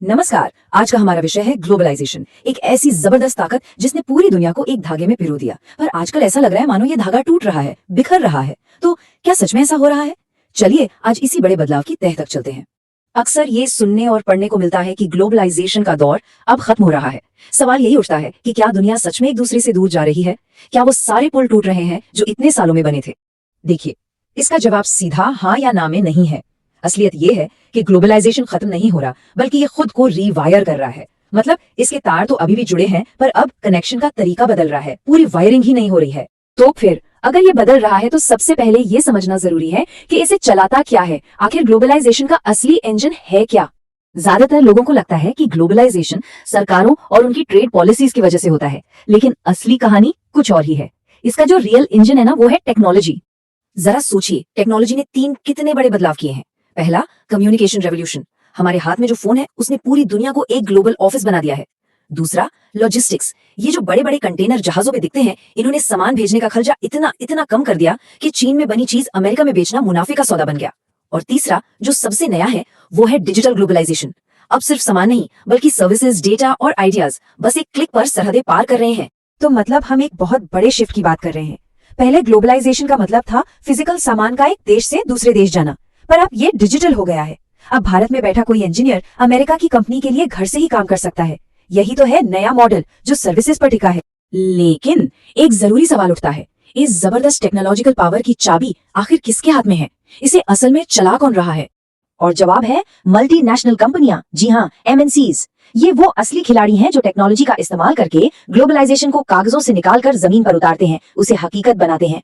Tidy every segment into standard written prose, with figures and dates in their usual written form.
नमस्कार। आज का हमारा विषय है ग्लोबलाइजेशन, एक ऐसी जबरदस्त ताकत जिसने पूरी दुनिया को एक धागे में पिरो दिया। पर आजकल ऐसा लग रहा है मानो ये धागा टूट रहा है, बिखर रहा है। तो क्या सच में ऐसा हो रहा है? चलिए आज इसी बड़े बदलाव की तह तक चलते हैं। अक्सर ये सुनने और पढ़ने को मिलता है कि ग्लोबलाइजेशन का दौर अब खत्म हो रहा है। सवाल यही उठता है कि क्या दुनिया सच में एक दूसरे से दूर जा रही है? क्या वो सारे पुल टूट रहे हैं जो इतने सालों में बने थे? देखिए, इसका जवाब सीधा हाँ या ना में नहीं है। असलियत ये है कि ग्लोबलाइजेशन खत्म नहीं हो रहा, बल्कि ये खुद को रीवायर कर रहा है। मतलब इसके तार तो अभी भी जुड़े हैं, पर अब कनेक्शन का तरीका बदल रहा है, पूरी वायरिंग ही नहीं हो रही है। तो फिर अगर ये बदल रहा है तो सबसे पहले ये समझना जरूरी है कि इसे चलाता क्या है। आखिर ग्लोबलाइजेशन का असली इंजन है क्या? ज्यादातर लोगों को लगता है कि ग्लोबलाइजेशन सरकारों और उनकी ट्रेड पॉलिसीज की वजह से होता है, लेकिन असली कहानी कुछ और ही है। इसका जो रियल इंजन है ना, वो है टेक्नोलॉजी। जरा सोचिए, टेक्नोलॉजी ने तीन कितने बड़े बदलाव किए हैं। पहला, कम्युनिकेशन रेवोल्यूशन। हमारे हाथ में जो फोन है उसने पूरी दुनिया को एक ग्लोबल ऑफिस बना दिया है। दूसरा, लॉजिस्टिक्स। ये जो बड़े बड़े कंटेनर जहाजों पे दिखते हैं, इन्होंने सामान भेजने का खर्चा इतना इतना कम कर दिया कि चीन में बनी चीज अमेरिका में बेचना मुनाफे का सौदा बन गया। और तीसरा, जो सबसे नया है, वो है डिजिटल ग्लोबलाइजेशन। अब सिर्फ सामान नहीं, बल्कि सर्विसेज, डेटा और आइडियाज बस एक क्लिक पर सरहदें पार कर रहे हैं। तो मतलब हम एक बहुत बड़े शिफ्ट की बात कर रहे हैं। पहले ग्लोबलाइजेशन का मतलब था फिजिकल सामान का एक देश से दूसरे देश जाना, पर अब ये डिजिटल हो गया है। अब भारत में बैठा कोई इंजीनियर अमेरिका की कंपनी के लिए घर से ही काम कर सकता है। यही तो है नया मॉडल जो सर्विसेज पर टिका है। लेकिन एक जरूरी सवाल उठता है, इस जबरदस्त टेक्नोलॉजिकल पावर की चाबी आखिर किसके हाथ में है? इसे असल में चला कौन रहा है? और जवाब है मल्टीनेशनल कंपनियां। जी हाँ, एमएनसीज। ये वो असली खिलाड़ी हैं जो टेक्नोलॉजी का इस्तेमाल करके ग्लोबलाइजेशन को कागजों से निकालकर जमीन पर उतारते हैं, उसे हकीकत बनाते हैं।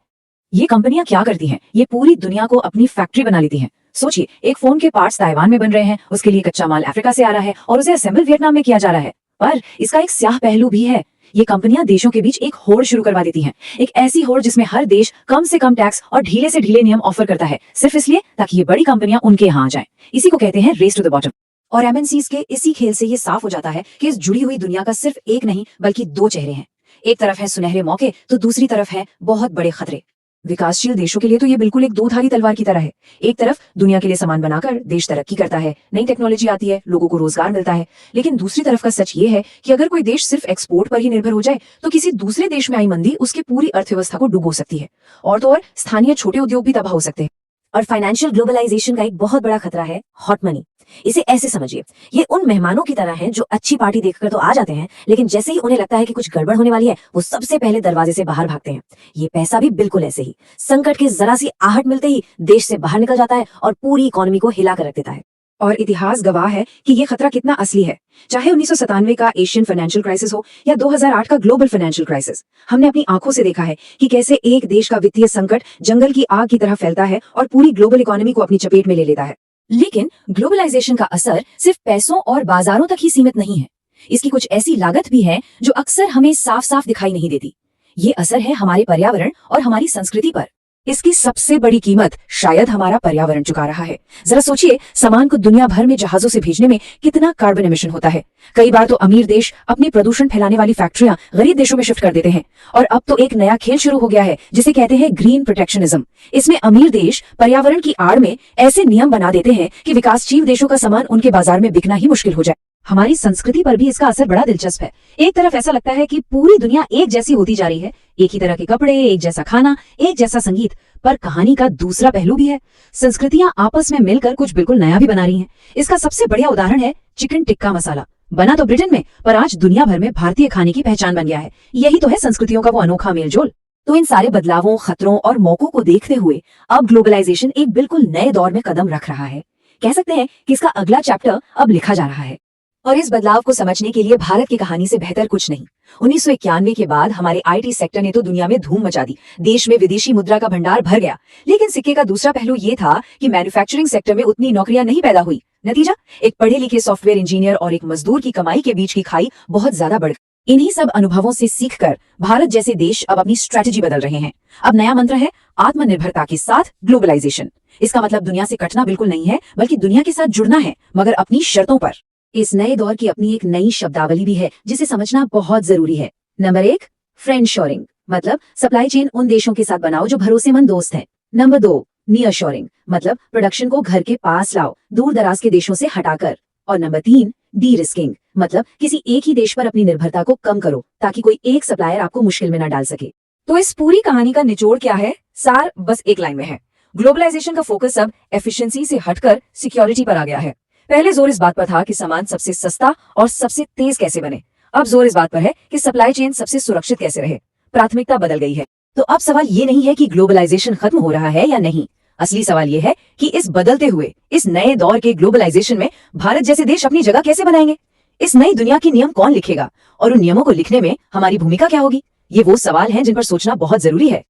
ये कंपनियां क्या करती हैं? ये पूरी दुनिया को अपनी फैक्ट्री बना लेती हैं। सोचिए, एक फोन के पार्ट्स ताइवान में बन रहे हैं, उसके लिए कच्चा माल अफ्रीका से आ रहा है और उसे असेंबल वियतनाम में किया जा रहा है। पर इसका एक स्याह पहलू भी है। ये कंपनियां देशों के बीच एक होड़ शुरू करवा देती हैं। एक ऐसी होड़ जिसमें हर देश कम से कम टैक्स और ढीले से ढीले नियम ऑफर करता है, सिर्फ इसलिए ताकि ये बड़ी कंपनियां उनके यहाँ आ जाएं। इसी को कहते हैं रेस टू द बॉटम। और एमएनसीज के इसी खेल से ये साफ हो जाता है कि इस जुड़ी हुई दुनिया का सिर्फ एक नहीं बल्कि दो चेहरे हैं। एक तरफ है सुनहरे मौके, तो दूसरी तरफ है बहुत बड़े खतरे। विकासशील देशों के लिए तो ये बिल्कुल एक दो धारी तलवार की तरह है। एक तरफ दुनिया के लिए सामान बनाकर देश तरक्की करता है, नई टेक्नोलॉजी आती है, लोगों को रोजगार मिलता है। लेकिन दूसरी तरफ का सच ये है कि अगर कोई देश सिर्फ एक्सपोर्ट पर ही निर्भर हो जाए तो किसी दूसरे देश में आई मंदी उसकी पूरी अर्थव्यवस्था को डुबो सकती है। और तो और स्थानीय छोटे उद्योग भी तबाह हो सकते हैं। और फाइनेंशियल ग्लोबलाइजेशन का एक बहुत बड़ा खतरा है हॉट मनी। इसे ऐसे समझिए, ये उन मेहमानों की तरह हैं जो अच्छी पार्टी देखकर तो आ जाते हैं, लेकिन जैसे ही उन्हें लगता है कि कुछ गड़बड़ होने वाली है, वो सबसे पहले दरवाजे से बाहर भागते हैं। ये पैसा भी बिल्कुल ऐसे ही संकट की जरा सी आहट मिलते ही देश से बाहर निकल जाता है और पूरी इकोनॉमी को हिला कर रख देता है। और इतिहास गवाह है कि ये खतरा कितना असली है। चाहे 1997 का एशियन फाइनेंशियल क्राइसिस हो या 2008 का ग्लोबल फाइनेंशियल क्राइसिस, हमने अपनी आंखों से देखा है कि कैसे एक देश का वित्तीय संकट जंगल की आग की तरह फैलता है और पूरी ग्लोबल इकोनॉमी को अपनी चपेट में ले लेता है। लेकिन ग्लोबलाइजेशन का असर सिर्फ पैसों और बाजारों तक ही सीमित नहीं है। इसकी कुछ ऐसी लागत भी है जो अक्सर हमें साफ साफ दिखाई नहीं देती। ये असर है हमारे पर्यावरण और हमारी संस्कृति पर। इसकी सबसे बड़ी कीमत शायद हमारा पर्यावरण चुका रहा है। जरा सोचिए, सामान को दुनिया भर में जहाजों से भेजने में कितना कार्बन एमिशन होता है। कई बार तो अमीर देश अपनी प्रदूषण फैलाने वाली फैक्ट्रियां गरीब देशों में शिफ्ट कर देते हैं। और अब तो एक नया खेल शुरू हो गया है जिसे कहते हैं ग्रीन प्रोटेक्शनिज्म। इसमें अमीर देश पर्यावरण की आड़ में ऐसे नियम बना देते हैं कि विकासशील देशों का सामान उनके बाजार में बिकना ही मुश्किल हो जाए। हमारी संस्कृति पर भी इसका असर बड़ा दिलचस्प है। एक तरफ ऐसा लगता है कि पूरी दुनिया एक जैसी होती जा रही है, एक ही तरह के कपड़े, एक जैसा खाना, एक जैसा संगीत। पर कहानी का दूसरा पहलू भी है। संस्कृतियां आपस में मिलकर कुछ बिल्कुल नया भी बना रही हैं। इसका सबसे बढ़िया उदाहरण है चिकन टिक्का मसाला। बना तो ब्रिटेन में, पर आज दुनिया भर में भारतीय खाने की पहचान बन गया है। यही तो है संस्कृतियों का वो अनोखा मेलजोल। तो इन सारे बदलावों, खतरों और मौकों को देखते हुए अब ग्लोबलाइजेशन एक बिल्कुल नए दौर में कदम रख रहा है। कह सकते हैं कि इसका अगला चैप्टर अब लिखा जा रहा है। और इस बदलाव को समझने के लिए भारत की कहानी से बेहतर कुछ नहीं। 1991 के बाद हमारे आईटी सेक्टर ने तो दुनिया में धूम मचा दी। देश में विदेशी मुद्रा का भंडार भर गया। लेकिन सिक्के का दूसरा पहलू ये था कि मैन्युफैक्चरिंग सेक्टर में उतनी नौकरियां नहीं पैदा हुई। नतीजा, एक पढ़े लिखे सॉफ्टवेयर इंजीनियर और एक मजदूर की कमाई के बीच की खाई बहुत ज्यादा बढ़ गई। इन्हीं सब अनुभवों से सीखकर भारत जैसे देश अब अपनी स्ट्रेटजी बदल रहे हैं। अब नया मंत्र है आत्मनिर्भरता के साथ ग्लोबलाइजेशन। इसका मतलब दुनिया से कटना बिल्कुल नहीं है, बल्कि दुनिया के साथ जुड़ना है, मगर अपनी शर्तों पर। इस नए दौर की अपनी एक नई शब्दावली भी है जिसे समझना बहुत जरूरी है। नंबर 1, फ्रेंडशोरिंग, मतलब सप्लाई चेन उन देशों के साथ बनाओ जो भरोसेमंद दोस्त हैं। नंबर 2, नियरशोरिंग, मतलब प्रोडक्शन को घर के पास लाओ, दूर दराज के देशों से हटाकर। और नंबर 3, डी रिस्किंग मतलब किसी एक ही देश पर अपनी निर्भरता को कम करो ताकि कोई एक सप्लायर आपको मुश्किल में न डाल सके। तो इस पूरी कहानी का निचोड़ क्या है? सार बस एक लाइन में है। ग्लोबलाइजेशन का फोकस अब एफिशिएंसी से हटकर सिक्योरिटी पर आ गया है। पहले जोर इस बात पर था कि सामान सबसे सस्ता और सबसे तेज कैसे बने। अब जोर इस बात पर है कि सप्लाई चेन सबसे सुरक्षित कैसे रहे। प्राथमिकता बदल गई है। तो अब सवाल ये नहीं है कि ग्लोबलाइजेशन खत्म हो रहा है या नहीं। असली सवाल ये है कि इस बदलते हुए इस नए दौर के ग्लोबलाइजेशन में भारत जैसे देश अपनी जगह कैसे बनाएंगे? इस नई दुनिया के नियम कौन लिखेगा और उन नियमों को लिखने में हमारी भूमिका क्या होगी? ये वो सवाल हैं जिन पर सोचना बहुत जरूरी है।